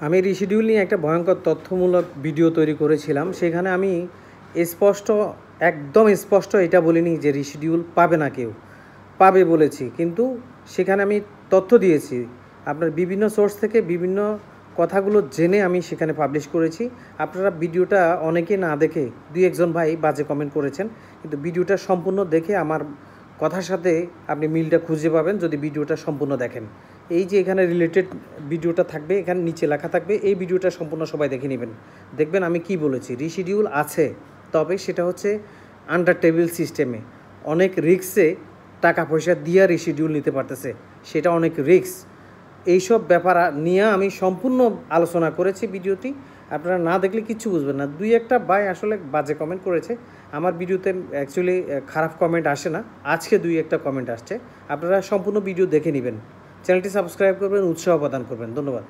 আমি রিশিডিউল নিয়ে একটা ভয়ঙ্কর তথ্যমূলক ভিডিও তৈরি করেছিলাম। সেখানে আমি একদম স্পষ্ট এটা বলিনি যে রিশিডিউল পাবে না কেউ, পাবে বলেছি। কিন্তু সেখানে আমি তথ্য দিয়েছি, আপনার বিভিন্ন সোর্স থেকে বিভিন্ন কথাগুলো জেনে আমি সেখানে পাবলিশ করেছি। আপনারা ভিডিওটা অনেকে না দেখে দুই একজন ভাই বাজে কমেন্ট করেছেন, কিন্তু ভিডিওটা সম্পূর্ণ দেখে আমার কথার সাথে আপনি মিলটা খুঁজে পাবেন যদি ভিডিওটা সম্পূর্ণ দেখেন। এই যে এখানে রিলেটেড ভিডিওটা থাকবে, এখানে নিচে লেখা থাকবে, এই ভিডিওটা সম্পূর্ণ সবাই দেখে নেবেন। দেখবেন আমি কি বলেছি। রিশিডিউল আছে, তবে সেটা হচ্ছে আন্ডার টেবিল সিস্টেমে, অনেক রিস্কে টাকা পয়সা দিয়ে রিশিডিউল নিতে পারতেছে, সেটা অনেক রিস্ক। এইসব ব্যাপার নিয়ে আমি সম্পূর্ণ আলোচনা করেছি ভিডিওটি। আপনারা না দেখলে কিচ্ছু বুঝবেন না। দুই একটা ভাই আসলে বাজে কমেন্ট করেছে আমার ভিডিওতে। অ্যাকচুয়ালি খারাপ কমেন্ট আসে না, আজকে দুই একটা কমেন্ট আসছে। আপনারা সম্পূর্ণ ভিডিও দেখে নেবেন, চ্যানেলটি সাবস্ক্রাইব করবেন, উৎসাহ প্রদান করবেন। ধন্যবাদ।